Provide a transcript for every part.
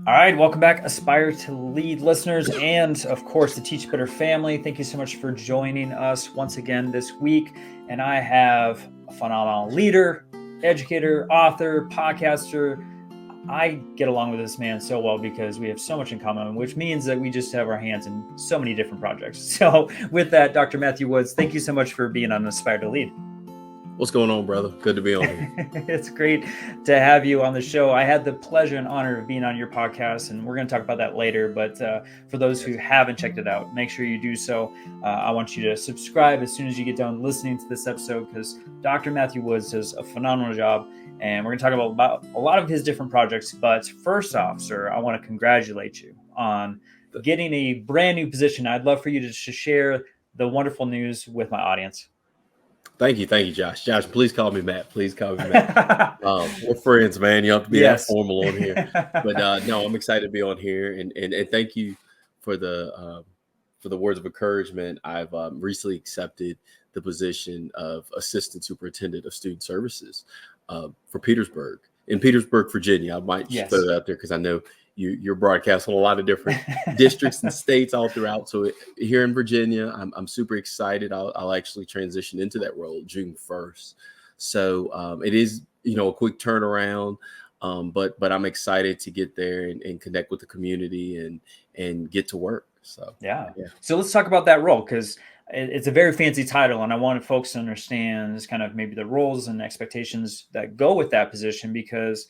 All right, welcome back, Aspire to Lead listeners, and of course, the Teach Better family. Thank you so much for joining us once again this week. And I have a phenomenal leader, educator, author, podcaster. I get along with this man so well because we have so much in common, which means that we just have our hands in so many different projects. So with that, Dr. Matthew Woods, thank you so much for being on Aspire to Lead. What's going on, brother? Good to be on here. It's great to have you on the show. I had the pleasure and honor of being on your podcast, and we're going to talk about that later. But for those who haven't checked it out, make sure you do so. I want you to subscribe as soon as you get done listening to this episode, because Dr. Matthew Woods does a phenomenal job, and we're going to talk about a lot of his different projects. But first off, sir, I want to congratulate you on getting a brand new position. I'd love for you to share the wonderful news with my audience. Thank you, Josh. Josh, please call me Matt. Please call me Matt. We're friends, man. You don't have to be that formal on here. But no, I'm excited to be on here, and thank you for the words of encouragement. I've recently accepted the position of Assistant Superintendent of Student Services for Petersburg, in Petersburg, Virginia. I might just put it out there because I know you're broadcasting a lot of different districts and states all throughout. So here in Virginia, I'm super excited. I'll actually transition into that role June 1st. So it is, a quick turnaround, but I'm excited to get there and connect with the community and get to work. So yeah. So let's talk about that role, because it's a very fancy title, and I wanted folks to understand kind of maybe the roles and expectations that go with that position, because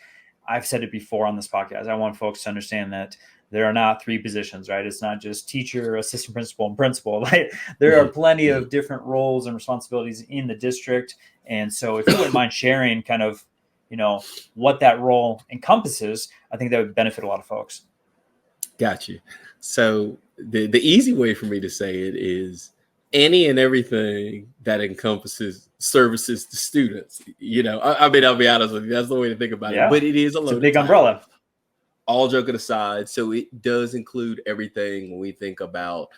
I've said it before on this podcast. I want folks to understand that there are not three positions, right? It's not just teacher, assistant principal, and principal, right? There are plenty of different roles and responsibilities in the district. And so if you wouldn't mind sharing kind of, what that role encompasses, I think that would benefit a lot of folks. Got you. So the easy way for me to say it is any and everything that encompasses services to students. I mean, I'll be honest with you, that's the way to think about it. But it is a big umbrella. All joking aside, so it does include everything when we think about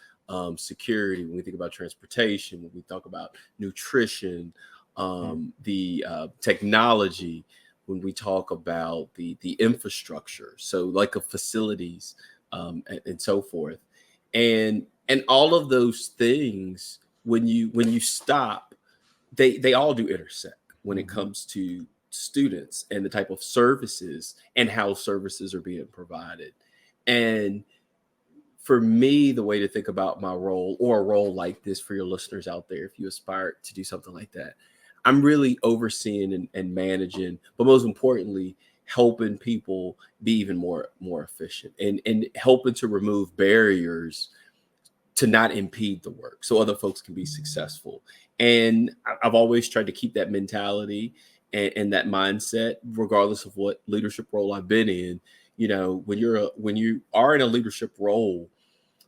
security, when we think about transportation, when we talk about nutrition, the technology, when we talk about the infrastructure, so like of facilities and so forth. And all of those things, when you stop, they all do intersect when it comes to students and the type of services and how services are being provided. And for me, the way to think about my role, or a role like this for your listeners out there, if you aspire to do something like that, I'm really overseeing and managing, but most importantly, helping people be even more efficient and helping to remove barriers to not impede the work so other folks can be successful. And I've always tried to keep that mentality and that mindset, regardless of what leadership role I've been in. When you are in a leadership role,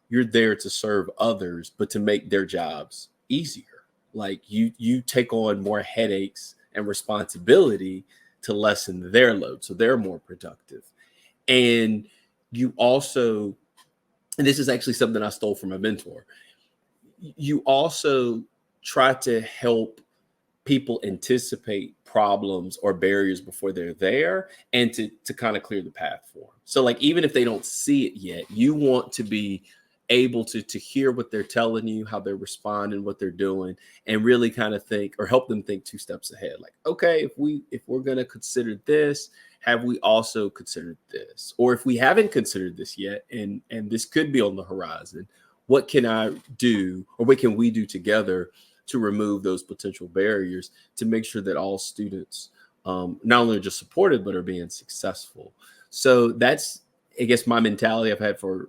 you're there to serve others, but to make their jobs easier. Like you take on more headaches and responsibility to lessen their load, so they're more productive. And you also, and this is actually something I stole from a mentor, you also try to help people anticipate problems or barriers before they're there, and to kind of clear the path for them. So like, even if they don't see it yet, you want to be able to hear what they're telling you, how they're responding, what they're doing, and really kind of think, or help them think 2 steps ahead. Like, okay, if we're going to consider this, have we also considered this? Or if we haven't considered this yet, and this could be on the horizon, what can I do, or what can we do together to remove those potential barriers to make sure that all students not only are just supported, but are being successful? So that's, I guess, my mentality I've had for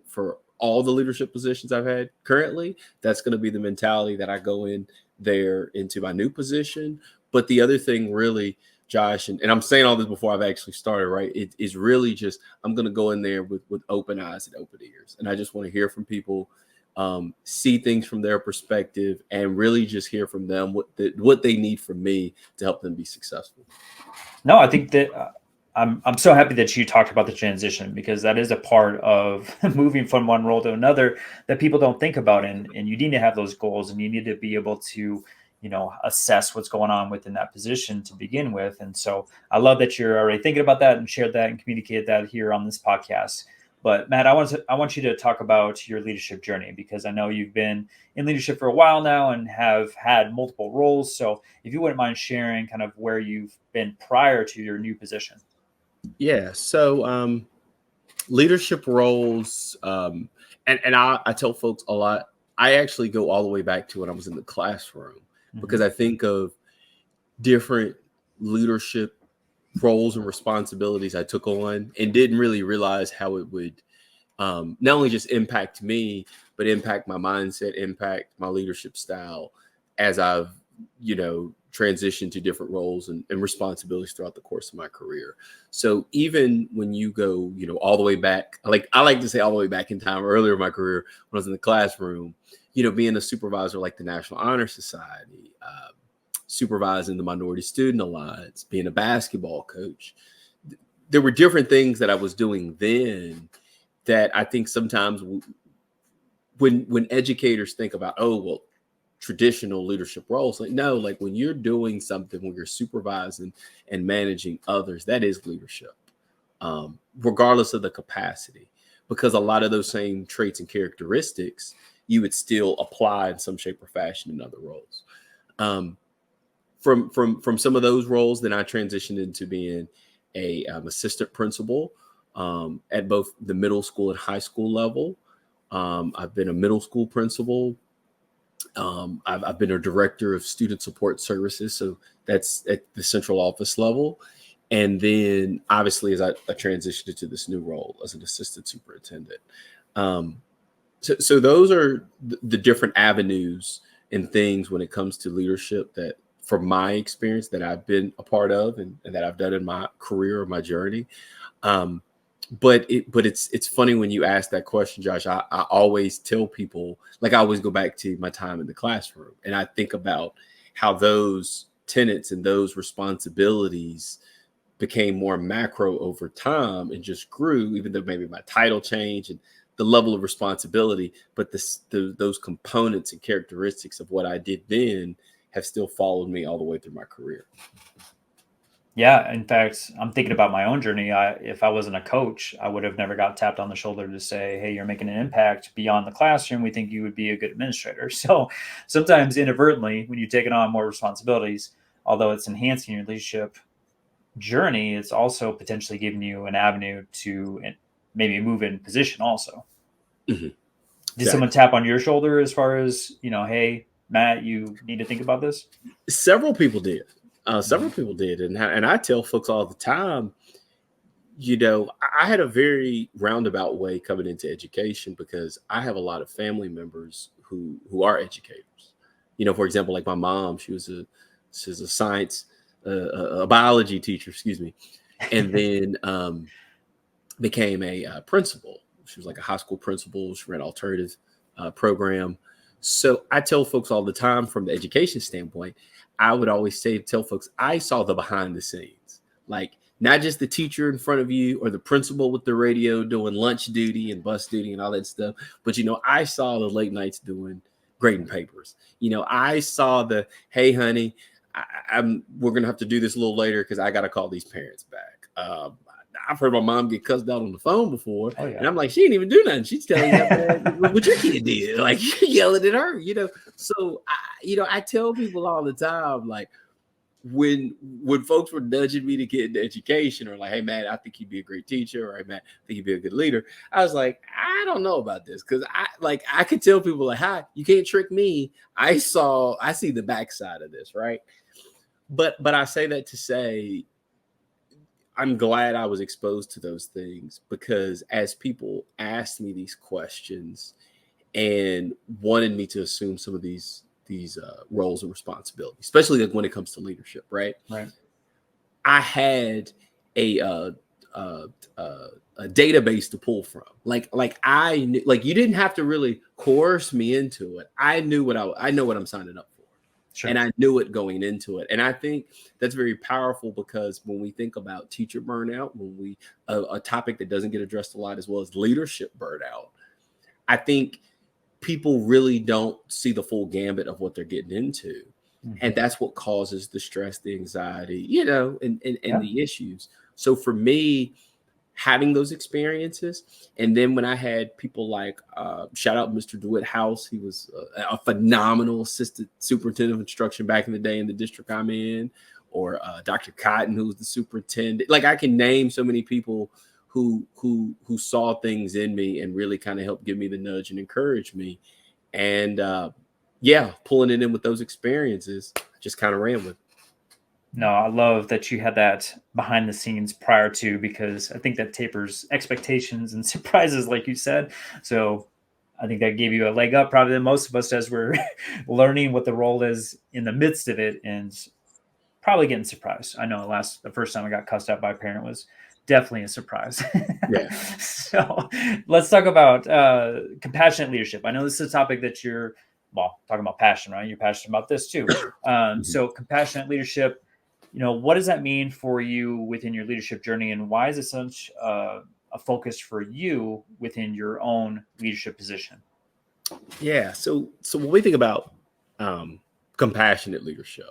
all the leadership positions I've had currently. That's going to be the mentality that I go in there into my new position. But the other thing really, Josh, and I'm saying all this before I've actually started, right? It is really just, I'm going to go in there with open eyes and open ears. And I just want to hear from people, see things from their perspective, and really just hear from them what they need from me to help them be successful. No, I think that I'm so happy that you talked about the transition, because that is a part of moving from one role to another that people don't think about. And you need to have those goals, and you need to be able to, assess what's going on within that position to begin with. And so I love that you're already thinking about that and shared that and communicated that here on this podcast. But Matt, I want you to talk about your leadership journey, because I know you've been in leadership for a while now and have had multiple roles. So if you wouldn't mind sharing kind of where you've been prior to your new position. Yeah. So leadership roles, and I tell folks a lot. I actually go all the way back to when I was in the classroom, because I think of different leadership roles and responsibilities I took on and didn't really realize how it would not only just impact me, but impact my mindset, impact my leadership style as I've, transitioned to different roles and responsibilities throughout the course of my career. So even when you go, all the way back, I like to say all the way back in time, earlier in my career, when I was in the classroom, being a supervisor like the National Honor Society, supervising the Minority Student Alliance, being a basketball coach. There were different things that I was doing then that I think sometimes when educators think about, oh, well, traditional leadership roles, no, when you're doing something, when you're supervising and managing others, that is leadership, regardless of the capacity, because a lot of those same traits and characteristics you would still apply in some shape or fashion in other roles. From some of those roles, then I transitioned into being a assistant principal at both the middle school and high school level. I've been a middle school principal. I've been a director of student support services, so that's at the central office level. And then obviously, as I transitioned into this new role as an assistant superintendent. So those are the different avenues and things when it comes to leadership that, from my experience, that I've been a part of and that I've done in my career or my journey. But it's funny when you ask that question, Josh. I always tell people, I always go back to my time in the classroom, and I think about how those tenets and those responsibilities became more macro over time and just grew, even though maybe my title changed and the level of responsibility, but those components and characteristics of what I did then have still followed me all the way through my career. Yeah, in fact, I'm thinking about my own journey. If I wasn't a coach, I would have never got tapped on the shoulder to say, "Hey, you're making an impact beyond the classroom. We think you would be a good administrator." So sometimes inadvertently, when you take on more responsibilities, although it's enhancing your leadership journey, it's also potentially giving you an avenue to maybe move in position also. Mm-hmm. Did someone tap on your shoulder as far as, hey, Matt, you need to think about this? Several people did. Several people did. And I tell folks all the time, I had a very roundabout way coming into education because I have a lot of family members who are educators. For example, like my mom, she's a science, a biology teacher, excuse me, and then became a principal. She was like a high school principal. She ran an alternative program. So I tell folks all the time, from the education standpoint, I would always tell folks, I saw the behind the scenes, not just the teacher in front of you or the principal with the radio doing lunch duty and bus duty and all that stuff. But, I saw the late nights doing grading papers. I saw the, hey, honey, we're going to have to do this a little later because I got to call these parents back. I've heard my mom get cussed out on the phone before. Oh, yeah. And I'm like, she didn't even do nothing. She's telling you what your kid did. You're yelling at her, So, I tell people all the time, when folks were nudging me to get into education, or hey, man, I think you'd be a great teacher, or hey, man, I think you'd be a good leader, I was like, I don't know about this, because I could tell people hi, you can't trick me. I see the backside of this, right? But I say that to say, I'm glad I was exposed to those things, because as people asked me these questions and wanted me to assume some of these roles and responsibilities, especially when it comes to leadership, right? I had a database to pull from. I knew, you didn't have to really coerce me into it. I knew I know what I'm signing up for. Sure. And I knew it going into it. And I think that's very powerful, because when we think about teacher burnout, a topic that doesn't get addressed a lot, as well as leadership burnout, I think people really don't see the full gambit of what they're getting into. Mm-hmm. And that's what causes the stress, the anxiety, and the issues. So for me, having those experiences. And then when I had people like, shout out Mr. DeWitt House, he was a phenomenal assistant superintendent of instruction back in the day in the district I'm in, or Dr. Cotton, who was the superintendent. Like, I can name so many people who saw things in me and really kind of helped give me the nudge and encourage me. And pulling it in with those experiences, just kind of ran with it. No, I love that you had that behind the scenes prior to, because I think that tapers expectations and surprises, like you said. So I think that gave you a leg up probably than most of us as we're learning what the role is in the midst of it, and probably getting surprised. I know the first time I got cussed out by a parent was definitely a surprise. Yeah. So let's talk about compassionate leadership. I know this is a topic that you're, talking about passion, right? You're passionate about this too. So compassionate leadership, what does that mean for you within your leadership journey, and why is it such a focus for you within your own leadership position? Yeah. So when we think about compassionate leadership,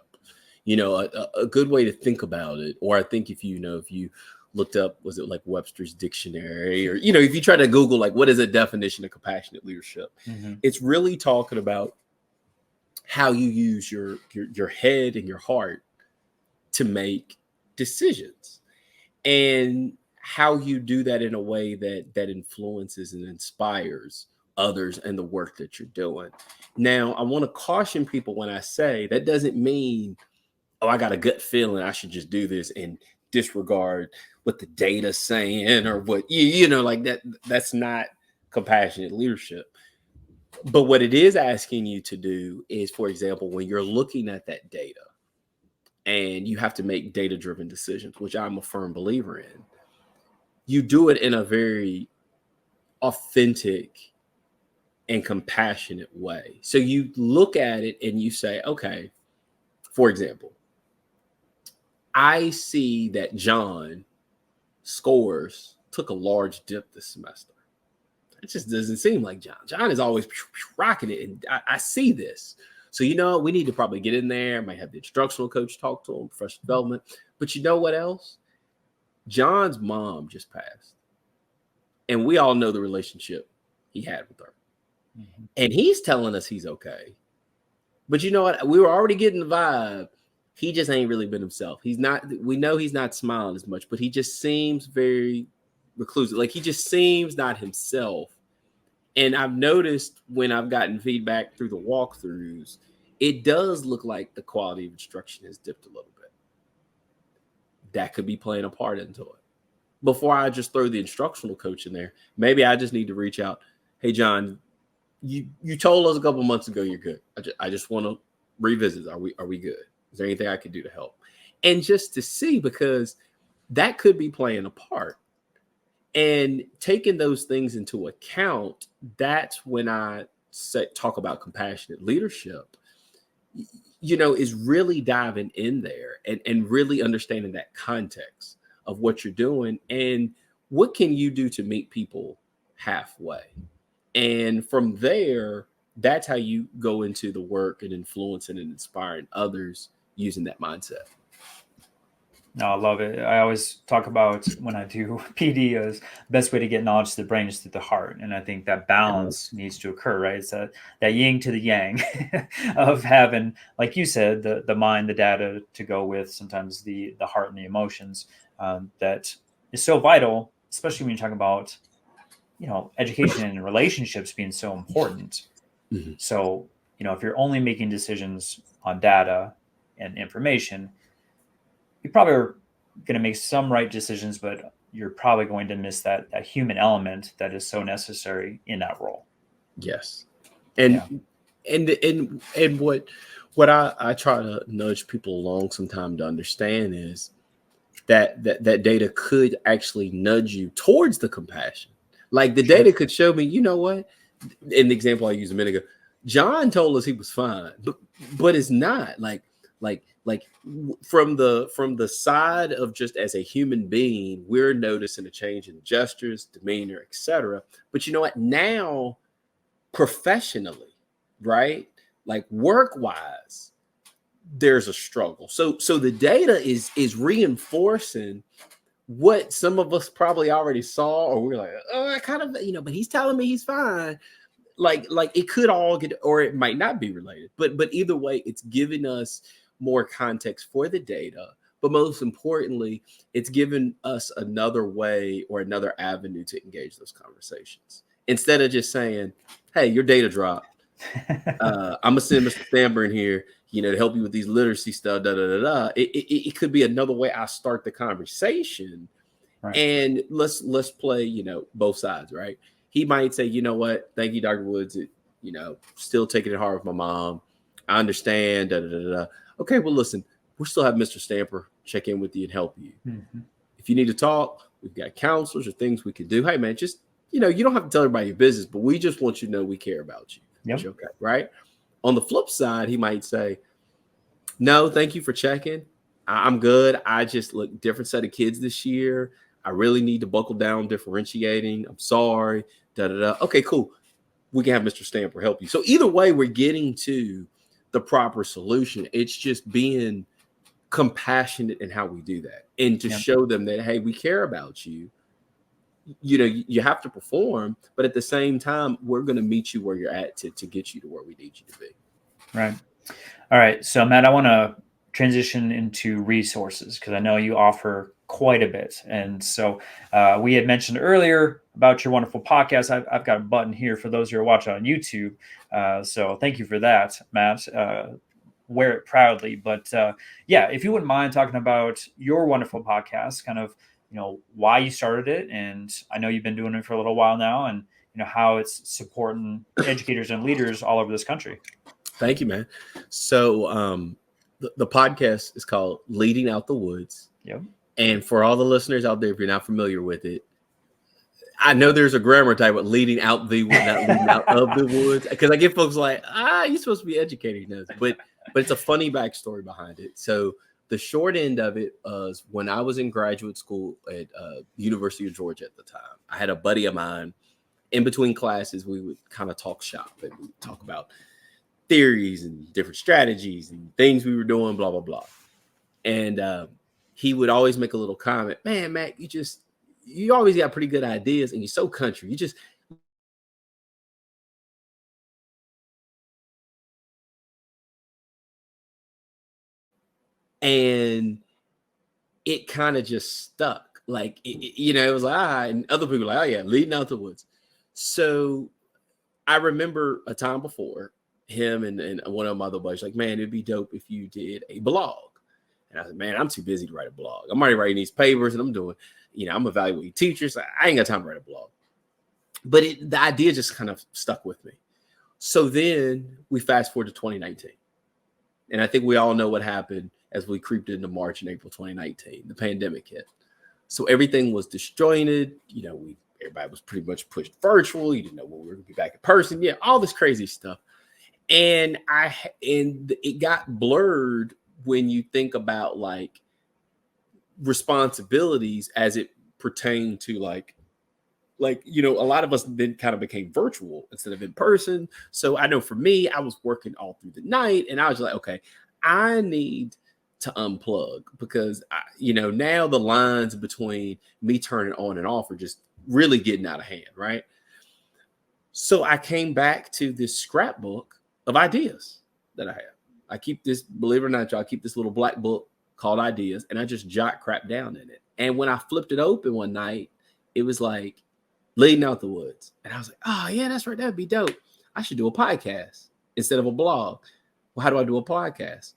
a good way to think about it, or I think if you looked up, was it like Webster's dictionary, or, if you try to Google, like, what is a definition of compassionate leadership? It's really talking about how you use your head and your heart to make decisions, and how you do that in a way that influences and inspires others and the work that you're doing. Now, I want to caution people when I say that doesn't mean, oh, I got a gut feeling I should just do this and disregard what the data's saying, or what, like that. That's not compassionate leadership. But what it is asking you to do is, for example, when you're looking at that data and you have to make data-driven decisions, which I'm a firm believer in, you do it in a very authentic and compassionate way. So you look at it and you say, okay, for example, I see that John scores took a large dip this semester. It just doesn't seem like John. John is always rocking it, and I see this. So, we need to probably get in there. Might have the instructional coach talk to him, professional development. But you know what else? John's mom just passed, and we all know the relationship he had with her. And he's telling us he's okay. But you know what? We were already getting the vibe. He just ain't really been himself. We know he's not smiling as much, but he just seems very reclusive. Like, he just seems not himself. And I've noticed when I've gotten feedback through the walkthroughs, it does look like the quality of instruction has dipped a little bit. That could be playing a part into it. Before I just throw the instructional coach in there, maybe I just need to reach out. Hey, John, you told us a couple months ago you're good. I just want to revisit. Are we good? Is there anything I could do to help? And just to see, because that could be playing a part. And taking those things into account, that's when I talk about compassionate leadership, is really diving in there and really understanding that context of what you're doing and what can you do to meet people halfway. And from there, that's how you go into the work and influencing and inspiring others using that mindset. No, I love it. I always talk about, when I do PD, as the best way to get knowledge to the brain is through the heart. And I think that balance needs to occur, right? It's that yin to the yang of having, like you said, the mind, the data to go with, sometimes the heart and the emotions. That is so vital, especially when you're talking about, education and relationships being so important. So, if you're only making decisions on data and information, you probably are going to make some right decisions, but you're probably going to miss that human element that is so necessary in that role. Yes. And what I try to nudge people along sometime to understand is that data could actually nudge you towards the compassion. Like, the data could show me, you know what? In the example I used a minute ago, John told us he was fine, but it's not. Like from the side of just as a human being, we're noticing a change in gestures, demeanor, etc. But you know what? Now, professionally, right? Like, work-wise, there's a struggle. So the data is reinforcing what some of us probably already saw, or we're like, oh, I kind of, but he's telling me he's fine. Like it could all get, or it might not be related, but either way, it's giving us more context for the data. But most importantly, it's given us another way or another avenue to engage those conversations. Instead of just saying, hey, your data dropped. I'm gonna send Mr. Stamber in here, to help you with these literacy stuff. It could be another way I start the conversation, Right. and let's play, both sides, right? He might say, you know what, thank you, Dr. Woods. Still taking it hard with my mom. I understand. Okay, well, listen, we'll still have Mr. Stamper check in with you and help you. Mm-hmm. If you need to talk, we've got counselors or things we can do. Hey, man, just, you don't have to tell everybody your business, but we just want you to know we care about you. Yep. Okay, right? On the flip side, he might say, no, thank you for checking. I'm good. I just look different set of kids this year. I really need to buckle down differentiating. I'm sorry. Okay, cool. We can have Mr. Stamper help you. So either way, we're getting to the proper solution. It's just being compassionate in how we do that, and to show them that, hey, we care about you. You have to perform, but at the same time, we're going to meet you where you're at to get you to where we need you to be. Right. All right. So, Matt, I want to transition into resources because I know you offer quite a bit. And so we had mentioned earlier about your wonderful podcast. I've got a button here for those who are watching on YouTube. So thank you for that, Matt. Wear it proudly. But if you wouldn't mind talking about your wonderful podcast, kind of, why you started it. And I know you've been doing it for a little while now, and, how it's supporting educators and leaders all over this country. Thank you, man. So the podcast is called Leading Out the Woods. Yep. And for all the listeners out there, if you're not familiar with it, I know there's a grammar type of leading out the wood, not leading out of the woods. Because I get folks like, you're supposed to be educating this. But it's a funny backstory behind it. So the short end of it was when I was in graduate school at University of Georgia at the time. I had a buddy of mine. In between classes, we would kind of talk shop, and we would talk about theories and different strategies and things we were doing, blah, blah, blah. And he would always make a little comment, man, Matt, you always got pretty good ideas, and you're so country. And it kind of just stuck. Like, it was like, and other people were like, oh yeah, leading out the woods. So I remember a time before, him and one of my other buddies like, man, it'd be dope if you did a blog. And I said, man, I'm too busy to write a blog. I'm already writing these papers, and I'm doing, I'm evaluating teachers. I ain't got time to write a blog. But the idea just kind of stuck with me. So then we fast forward to 2019. And I think we all know what happened as we creeped into March and April 2019. The pandemic hit. So everything was disjointed. Everybody was pretty much pushed virtual. You didn't know when we were going to be back in person. Yeah, all this crazy stuff. And it got blurred when you think about like responsibilities as it pertained to like a lot of us then kind of became virtual instead of in person. So I know for me, I was working all through the night, and I was like, okay, I need to unplug because now the lines between me turning on and off are just really getting out of hand, right? So I came back to this scrapbook of ideas that I have. I keep this, believe it or not, y'all, I keep this little black book called Ideas, and I just jot crap down in it. And when I flipped it open one night, it was like Leading Out the Woods. And I was like, oh yeah, that's right. That'd be dope. I should do a podcast instead of a blog. Well, how do I do a podcast?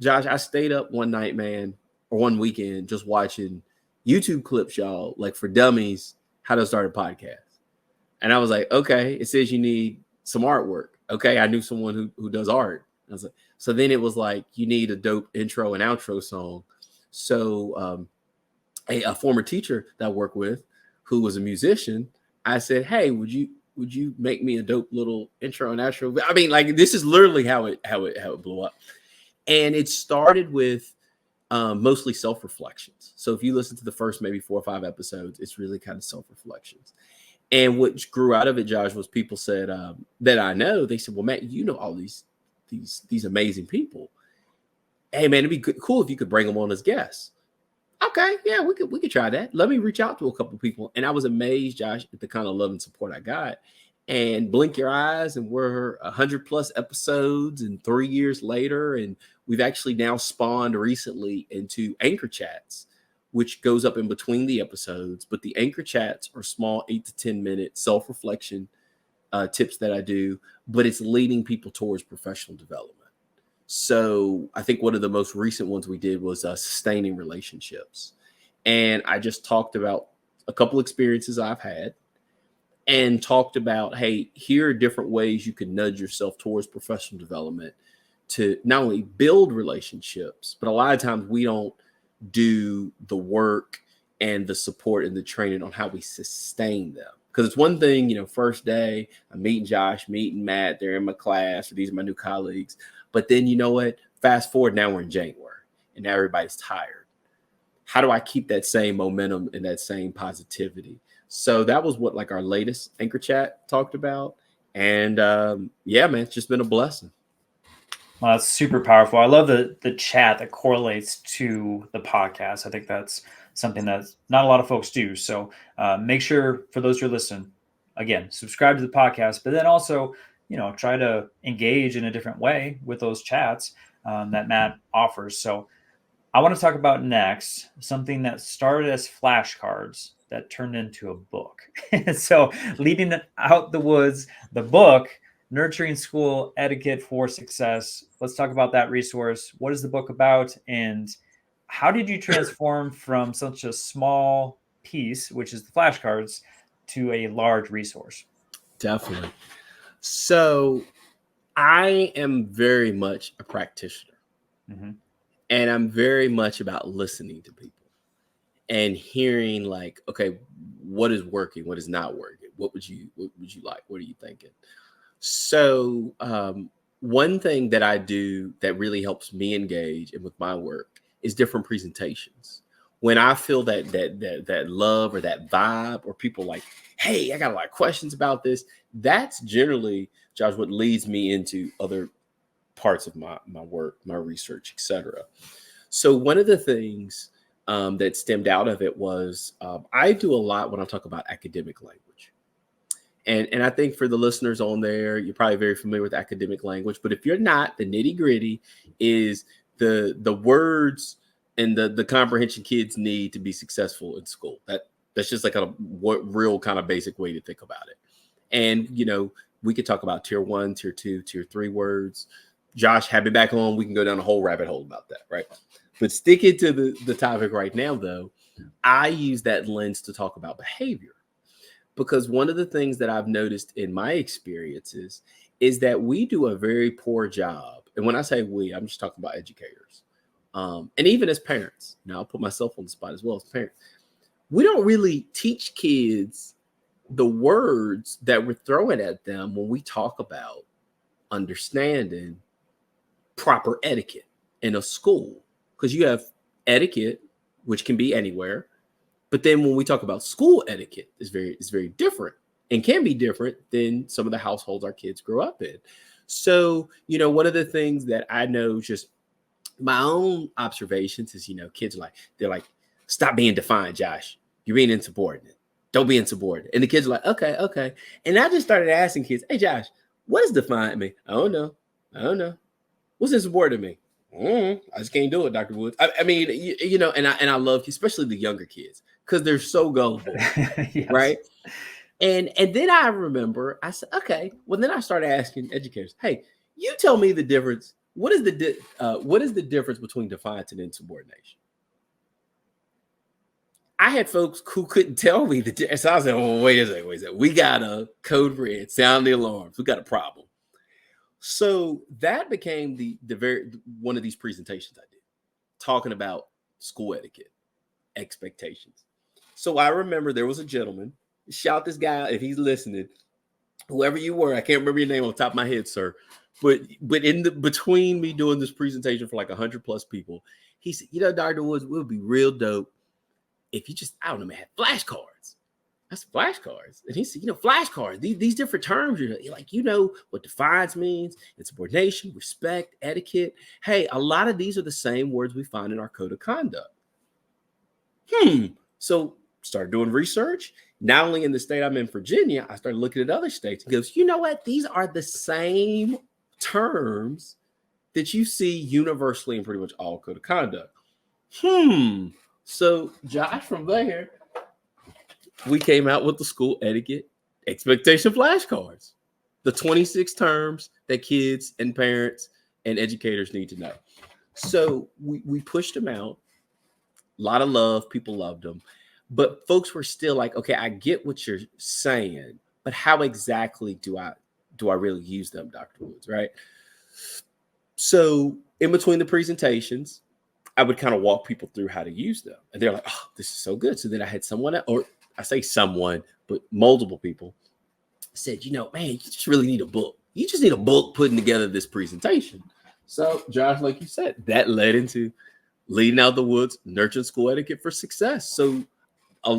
Josh, I stayed up one night, man, or one weekend just watching YouTube clips, y'all, like for dummies, how to start a podcast. And I was like, okay, it says you need some artwork. Okay, I knew someone who does art. I was like, so then it was like, you need a dope intro and outro song. So a former teacher that I work with who was a musician, I said, hey, would you make me a dope little intro and outro? I mean, like, this is literally how it blew up. And it started with mostly self-reflections. So if you listen to the first maybe 4 or 5 episodes, it's really kind of self-reflections. And what grew out of it, Josh, was people said that I know, they said, well, Matt, you know all these amazing people. Hey, man, it'd be cool if you could bring them on as guests. Okay, yeah, we could try that. Let me reach out to a couple people. And I was amazed, Josh, at the kind of love and support I got. And blink your eyes, and we're 100+ episodes, and 3 years later, and we've actually now spawned recently into anchor chats, which goes up in between the episodes. But the anchor chats are small, 8 to 10 minute self-reflection tips that I do, but it's leading people towards professional development. So I think one of the most recent ones we did was sustaining relationships. And I just talked about a couple experiences I've had and talked about, hey, here are different ways you can nudge yourself towards professional development to not only build relationships, but a lot of times we don't do the work and the support and the training on how we sustain them. Because it's one thing, first day, I'm meeting Josh, meeting Matt, they're in my class, or these are my new colleagues. But then you know what? Fast forward, now we're in January and now everybody's tired. How do I keep that same momentum and that same positivity? So that was what like our latest anchor chat talked about. And yeah, man, it's just been a blessing. Well, that's super powerful. I love the chat that correlates to the podcast. I think that's something that not a lot of folks do. So make sure, for those who are listening, again, subscribe to the podcast, but then also, try to engage in a different way with those chats that Matt offers. So I want to talk about next something that started as flashcards that turned into a book. So leading out the woods, the book, Nurturing School Etiquette for Success. Let's talk about that resource. What is the book about? And how did you transform from such a small piece, which is the flashcards, to a large resource? Definitely. So I am very much a practitioner. Mm-hmm. And I'm very much about listening to people and hearing like, okay, what is working? What is not working? What would you like? What are you thinking? So one thing that I do that really helps me engage and with my work is different presentations. When I feel that love or that vibe, or people like, hey, I got a lot of questions about this, that's generally, Josh, what leads me into other parts of my work, my research, etc. So one of the things that stemmed out of it was I do a lot when I talk about academic language. And I think for the listeners on there, you're probably very familiar with academic language. But if you're not, the nitty gritty is the words and the comprehension kids need to be successful in school. That's just like a real kind of basic way to think about it. And, we could talk about tier 1, tier 2, tier 3 words. Josh, have me back on. We can go down a whole rabbit hole about that, right? But sticking to the topic right now, though, I use that lens to talk about behavior. Because one of the things that I've noticed in my experiences is that we do a very poor job. And when I say we, I'm just talking about educators. And even as parents, I'll put myself on the spot as well as parents. We don't really teach kids the words that we're throwing at them when we talk about understanding proper etiquette in a school. Because you have etiquette, which can be anywhere. But then when we talk about school etiquette, it's very different and can be different than some of the households our kids grow up in. So, one of the things that I know, just my own observations is, kids they're like, stop being defiant, Josh. You're being insubordinate. Don't be insubordinate. And the kids are like, okay. And I just started asking kids, hey, Josh, what does defiant mean? I don't know. What's insubordinate mean? I just can't do it, Dr. Woods. I mean, and I love, especially the younger kids, because they're so gullible, yes. Right? And then I remember, I said, okay. Well, then I started asking educators, hey, you tell me the difference. What is the difference between defiance and insubordination? I had folks who couldn't tell me the difference. So I was like, oh, wait a second. We got a code red, sound the alarms. We got a problem. So that became the one of these presentations I did, talking about school etiquette, expectations. So I remember there was a gentleman, shout this guy out if he's listening, whoever you were, I can't remember your name on the top of my head, sir. But in between me doing this presentation for like 100+ people, he said, Dr. Woods, it would be real dope if you just, I don't know, man, had flashcards. That's flashcards. And he said, flashcards, these different terms, you're like, what defiance means, insubordination, respect, etiquette. Hey, a lot of these are the same words we find in our code of conduct. So started doing research. Not only in the state I'm in, Virginia, I started looking at other states. He goes, you know what? These are the same terms that you see universally in pretty much all code of conduct. So Josh, from there, we came out with the school etiquette expectation flashcards, the 26 terms that kids and parents and educators need to know. So we pushed them out. A lot of love. People loved them. But folks were still like, okay, I get what you're saying, but how exactly do I really use them, Dr. Woods, right? So in between the presentations, I would kind of walk people through how to use them. And they're like, oh, this is so good. So then I had someone, or I say someone, but multiple people said, you know, man, you just really need a book. You just need a book putting together this presentation. So Josh, like you said, that led into Leading Out the Woods, Nurturing School Etiquette for Success. So a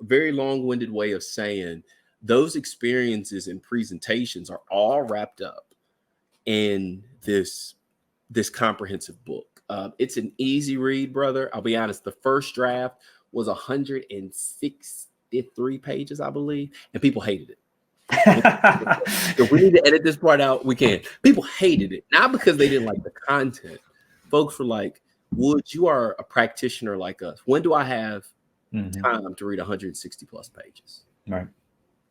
very long-winded way of saying those experiences and presentations are all wrapped up in this comprehensive book. It's an easy read, brother. I'll be honest. The first draft was 163 pages, I believe, and people hated it. If we need to edit this part out, we can. People hated it, not because they didn't like the content. Folks were like, Woods, you are a practitioner like us. When do I have time to read 160 plus pages? Right.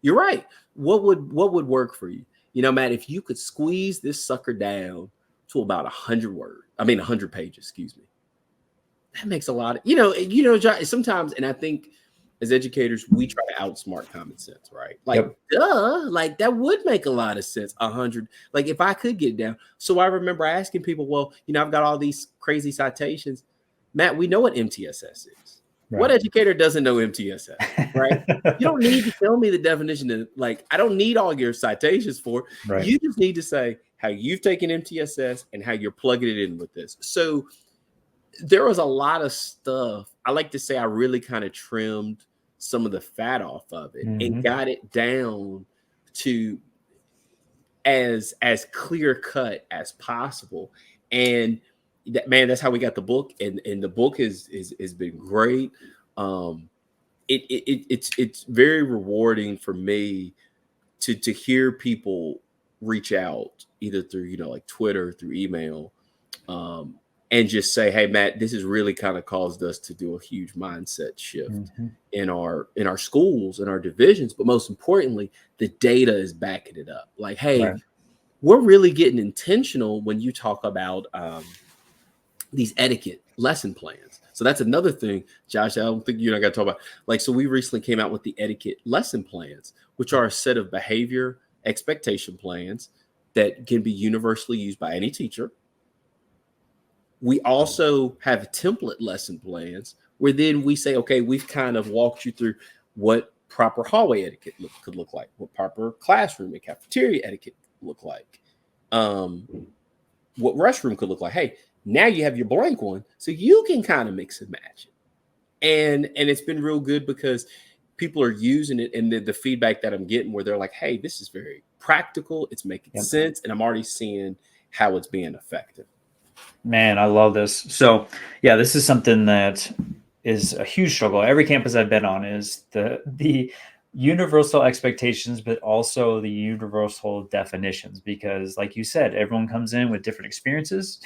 You're right. What would work for you? You know, Matt, if you could squeeze this sucker down to about 100 pages, excuse me. That makes a lot of, John, sometimes, and I think as educators, we try to outsmart common sense, right? Like, duh, like that would make a lot of sense. 100, like if I could get down. So I remember asking people, well, I've got all these crazy citations. Matt, we know what MTSS is. Right. What educator doesn't know MTSS, right? You don't need to tell me the definition. I don't need all your citations for it. Right. You just need to say how you've taken MTSS and how you're plugging it in with this. So there was a lot of stuff. I like to say I really kind of trimmed some of the fat off of it and got it down to as clear cut as possible. And that's how we got the book. And the book has been great. It's very rewarding for me to hear people reach out either through, like Twitter, through email, and just say, hey, Matt, this has really kind of caused us to do a huge mindset shift in our schools, in our divisions. But most importantly, the data is backing it up. Like, hey, we're really getting intentional when you talk about these etiquette lesson plans. So that's another thing, Josh, I don't think you and I got to talk about. So we recently came out with the etiquette lesson plans, which are a set of behavior expectation plans that can be universally used by any teacher. We also have template lesson plans where then we say, okay, we've kind of walked you through what proper hallway etiquette could look like, what proper classroom and cafeteria etiquette look like, what restroom could look like. Hey, now you have your blank one, so you can kind of mix and match it. And it's been real good because people are using it, and the feedback that I'm getting where they're like, hey, this is very practical, it's making sense, and I'm already seeing how it's being effective. Man, I love this. So yeah, this is something that is a huge struggle. Every campus I've been on is the universal expectations, but also the universal definitions, because like you said, everyone comes in with different experiences,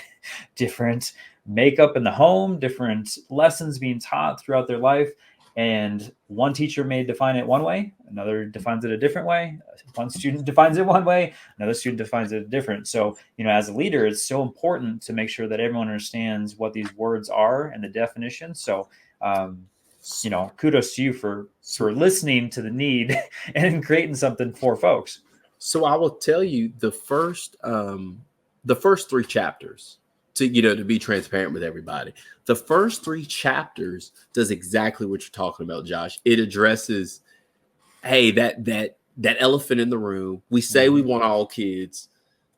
different makeup in the home, different lessons being taught throughout their life. And one teacher may define it one way, another defines it a different way. One student defines it one way, another student defines it different. So, as a leader, it's so important to make sure that everyone understands what these words are and the definition. So, kudos to you for listening to the need and creating something for folks. So I will tell you the first 3 chapters, to be transparent with everybody. The first 3 chapters does exactly what you're talking about, Josh. It addresses, hey, that elephant in the room. We say we want all kids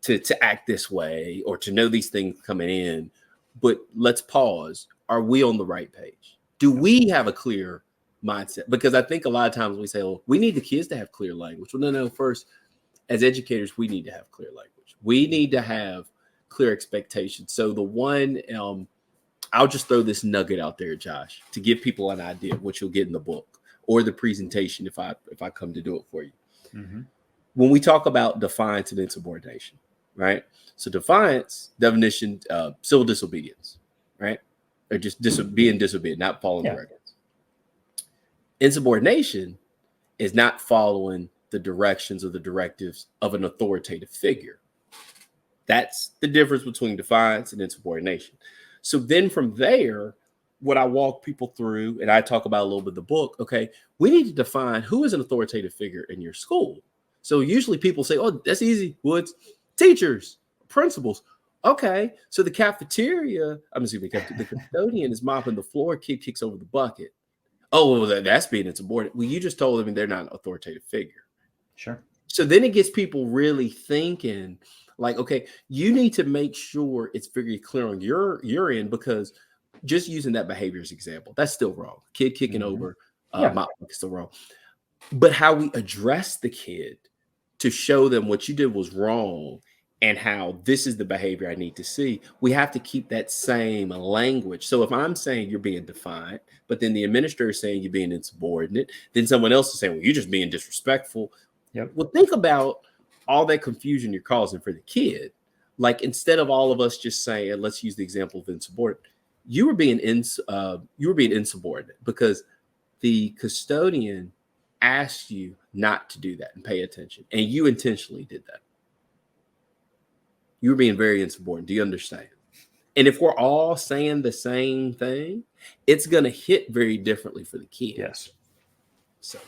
to act this way or to know these things coming in, but let's pause. Are we on the right page? Do we have a clear mindset? Because I think a lot of times we say, well, we need the kids to have clear language. Well, no, first, as educators, we need to have clear language. We need to have clear expectations. So the one I'll just throw this nugget out there, Josh, to give people an idea of what you'll get in the book or the presentation if I come to do it for you. Mm-hmm. When we talk about defiance and insubordination, right? So defiance, definition, civil disobedience, right? Or just being disobedient, not following directions. Insubordination is not following the directions or the directives of an authoritative figure. That's the difference between defiance and insubordination. So then from there, what I walk people through, and I talk about a little bit of the book, okay, we need to define who is an authoritative figure in your school. So usually people say, oh, that's easy, Woods. Teachers, principals. Okay, so the cafeteria, I'm assuming the custodian is mopping the floor, kid kicks over the bucket. Oh, well, that's being insubordinate. Well, you just told them they're not an authoritative figure. Sure. So then it gets people really thinking, like, okay, you need to make sure it's very clear on your end, because just using that behavior as example, that's still wrong. Kid kicking over mop is still wrong. But how we address the kid to show them what you did was wrong and how this is the behavior I need to see, we have to keep that same language. So if I'm saying you're being defiant, but then the administrator is saying you're being insubordinate, then someone else is saying, well, you're just being disrespectful. Yep. Well, think about all that confusion you're causing for the kid. Like, instead of all of us just saying, let's use the example of insubordinate, you were being insubordinate because the custodian asked you not to do that and pay attention, and you intentionally did that. You were being very insubordinate. Do you understand? And if we're all saying the same thing, it's going to hit very differently for the kid. Yes. So.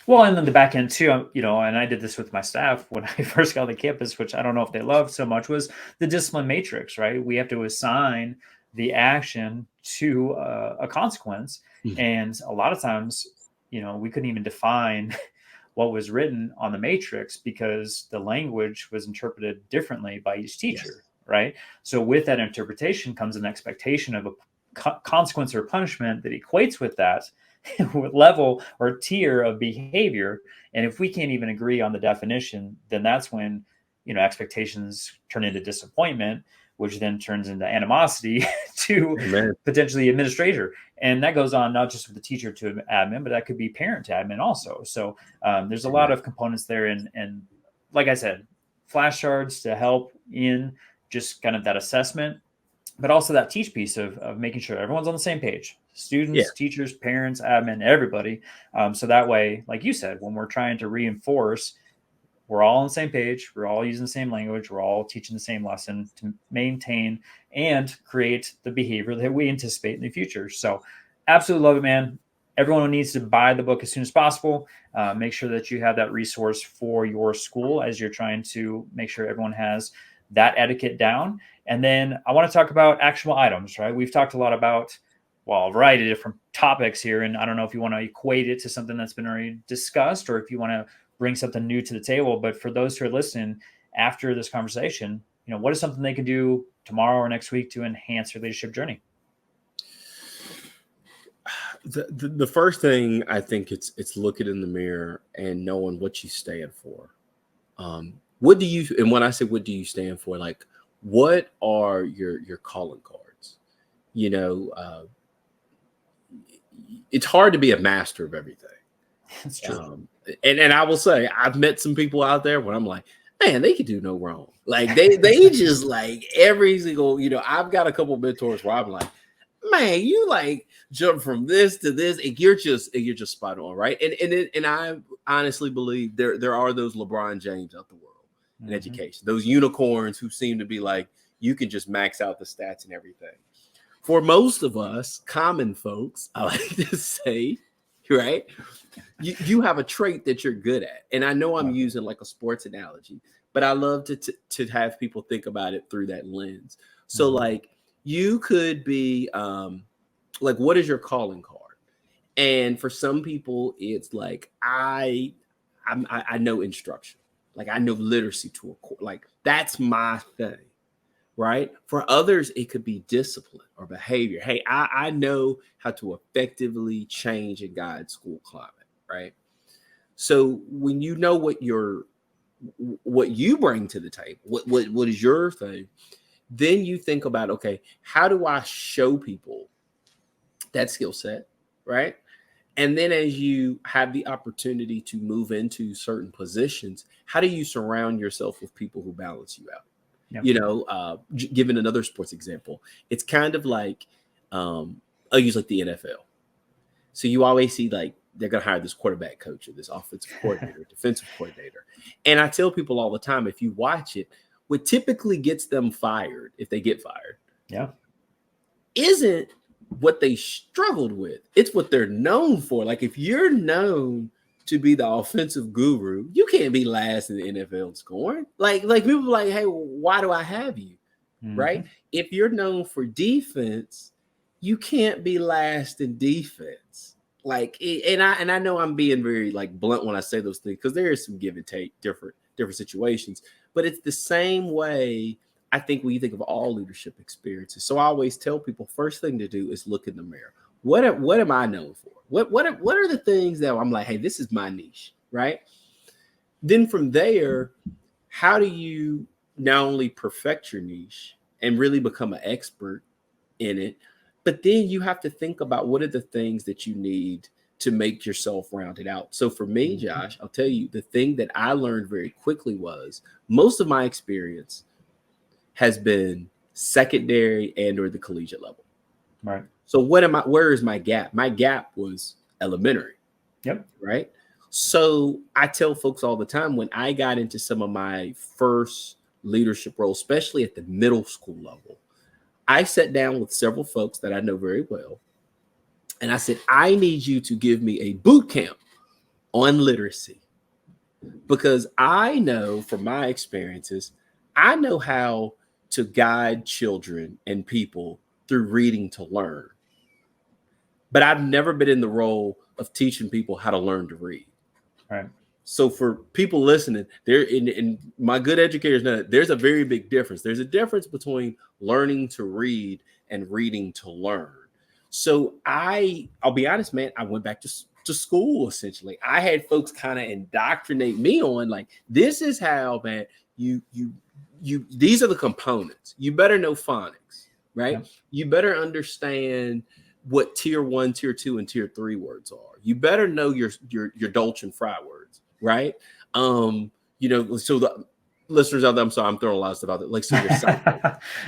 Well, and then the back end too, you know, and I did this with my staff when I first got on the campus, which I don't know if they loved so much, was the discipline matrix, right? We have to assign the action to a consequence. Mm-hmm. And a lot of times, you know, we couldn't even define what was written on the matrix because the language was interpreted differently by each teacher, yes. Right? So with that interpretation comes an expectation of a consequence or punishment that equates with that level or tier of behavior. And if we can't even agree on the definition, then that's when, you know, expectations turn into disappointment, which then turns into animosity to potentially administrator. And that goes on not just with the teacher to admin, but that could be parent to admin also. So there's a lot of components there. And like I said, flashcards to help in just kind of that assessment, but also that teach piece of making sure everyone's on the same page. Students, teachers, parents, admin, everybody. So that way, like you said, when we're trying to reinforce, we're all on the same page, we're all using the same language, we're all teaching the same lesson to maintain and create the behavior that we anticipate in the future. So absolutely love it, man. Everyone needs to buy the book as soon as possible. Make sure that you have that resource for your school as you're trying to make sure everyone has that etiquette down. And then I want to talk about actionable items, right? We've talked a lot about, well, a variety of different topics here. And I don't know if you want to equate it to something that's been already discussed or if you want to bring something new to the table. But for those who are listening after this conversation, you know, what is something they can do tomorrow or next week to enhance their leadership journey? The first thing, I think it's looking in the mirror and knowing what you stand for. What do you, and when I say what do you stand for, like, what are your calling cards? You know, it's hard to be a master of everything. That's true. And I will say, I've met some people out there where I'm like, man, they could do no wrong. Like they just like every single, you know, I've got a couple of mentors where I'm like, man, you like jump from this to this, and you're just spot on, right? And I honestly believe there are those LeBron James out the world in education, those unicorns who seem to be like, you can just max out the stats and everything. For most of us, common folks, I like to say, right? You have a trait that you're good at. And I know I'm using like a sports analogy, but I love to have people think about it through that lens. So like you could be like, what is your calling card? And for some people, it's like, I know instruction. Like I know literacy to a core. Like that's my thing. Right. For others, it could be discipline or behavior. Hey, I know how to effectively change and guide school climate. Right. So when you know what you bring to the table, what is your thing, Then you think about, okay, how do I show people that skill set, right? And then as you have the opportunity to move into certain positions, how do you surround yourself with people who balance you out? Yeah. You know, given another sports example, it's kind of like, I'll use like the NFL. So you always see like they're going to hire this quarterback coach or this offensive coordinator, defensive coordinator. And I tell people all the time, if you watch it, what typically gets them fired, if they get fired, Yeah. isn't what they struggled with. It's what they're known for. Like if you're known to be the offensive guru, you can't be last in the NFL in scoring. Like people are like, hey, why do I have you? Right? If you're known for defense, you can't be last in defense. Like, and I know I'm being very like blunt when I say those things because there is some give and take, different situations, but it's the same way I think when you think of all leadership experiences. So I always tell people, first thing to do is look in the mirror. What am I known for? What are the things that I'm like, hey, this is my niche, right? Then from there, how do you not only perfect your niche and really become an expert in it, but then you have to think about what are the things that you need to make yourself rounded out. So for me, Josh, I'll tell you, the thing that I learned very quickly was most of my experience has been secondary and or the collegiate level. Right. So where is my gap? My gap was elementary. Yep. Right. So I tell folks all the time when I got into some of my first leadership roles, especially at the middle school level, I sat down with several folks that I know very well. And I said, I need you to give me a boot camp on literacy because I know from my experiences, I know how to guide children and people through reading to learn. But I've never been in the role of teaching people how to learn to read. Right. So for people listening, there in my good educators know there's a very big difference. There's a difference between learning to read and reading to learn. So I'll be honest, man, I went back to school essentially. I had folks kind of indoctrinate me on like, this is how, man, you these are the components. You better know phonics, right? Yep. You better understand what tier 1, tier 2, and tier 3 words are. You better know your Dolce and Fry words, right? You know, so the listeners out there, I'm sorry, I'm throwing a lot of stuff out there. Like, so your cycle,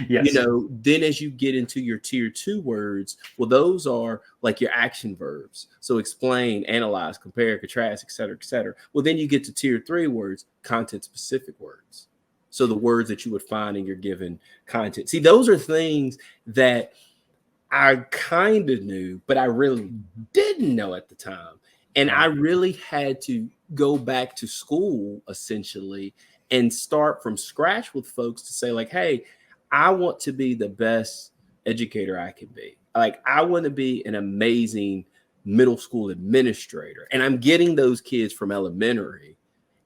yes. You know, then as you get into your tier 2 words, well, those are like your action verbs. So explain, analyze, compare, contrast, et cetera, et cetera. Well, then you get to tier 3 words, content specific words. So the words that you would find in your given content. See, those are things that I kind of knew, but I really didn't know at the time. And I really had to go back to school essentially and start from scratch with folks to say like, hey, I want to be the best educator I can be. Like, I want to be an amazing middle school administrator. And I'm getting those kids from elementary.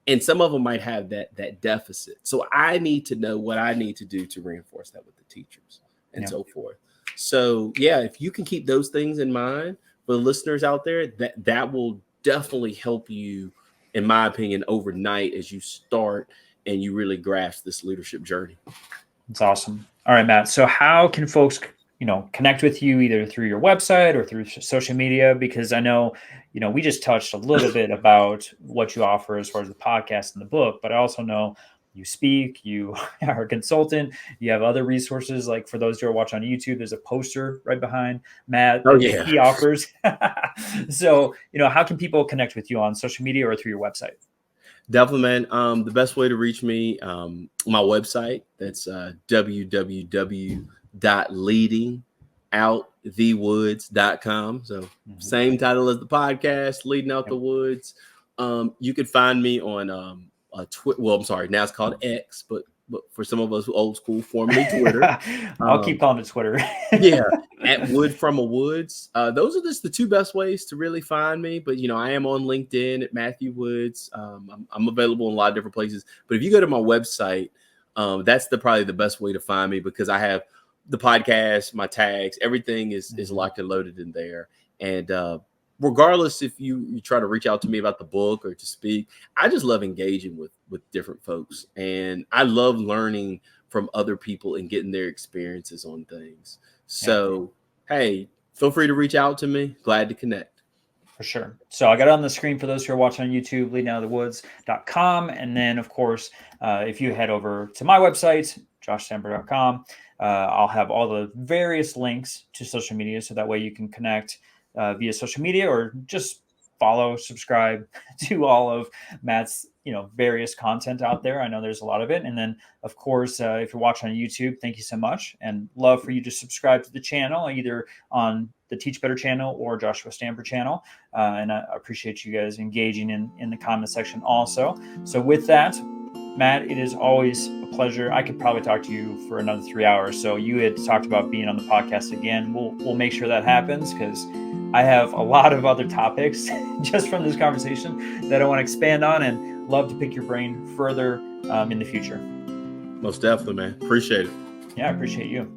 And some of them might have that deficit. So I need to know what I need to do to reinforce that with the teachers and so forth. So yeah, if you can keep those things in mind for the listeners out there, that will definitely help you, in my opinion, overnight as you start and you really grasp this leadership journey. That's awesome. All right, Matt. So how can folks, connect with you either through your website or through social media? Because I know, we just touched a little bit about what you offer as far as the podcast and the book, but I also know you speak, you are a consultant, you have other resources. Like for those who are watching on YouTube, there's a poster right behind Matt that he offers. So, how can people connect with you on social media or through your website? Definitely, man. The best way to reach me, my website, that's www.leadingoutthewoods.com. So same title as the podcast, Leading Out the Woods. You can find me on Twitter. Well, I'm sorry, now it's called X, but for some of us old school, formerly Twitter. I'll keep calling it Twitter. Yeah, at Wood from a Woods. Those are just the two best ways to really find me. But I am on LinkedIn at Matthew Woods. I'm available in a lot of different places. But if you go to my website, that's probably the best way to find me because I have the podcast, my tags, everything is locked and loaded in there. And regardless if you try to reach out to me about the book or to speak, I just love engaging with different folks. And I love learning from other people and getting their experiences on things. So, hey, feel free to reach out to me. Glad to connect. For sure. So I got it on the screen for those who are watching on YouTube, leadingoutofthewoods.com. And then, of course, if you head over to my website, joshstamper.com, I'll have all the various links to social media. So that way you can connect via social media or just follow, subscribe to all of Matt's, various content out there. I know there's a lot of it. And then, of course, if you're watching on YouTube, thank you so much. And love for you to subscribe to the channel, either on the Teach Better channel or Joshua Stamper channel. And I appreciate you guys engaging in the comment section also. So with that, Matt, it is always a pleasure. I could probably talk to you for another 3 hours. So you had talked about being on the podcast again. We'll make sure that happens, because I have a lot of other topics just from this conversation that I want to expand on, and love to pick your brain further in the future. Most definitely, man. Appreciate it. Yeah, I appreciate you.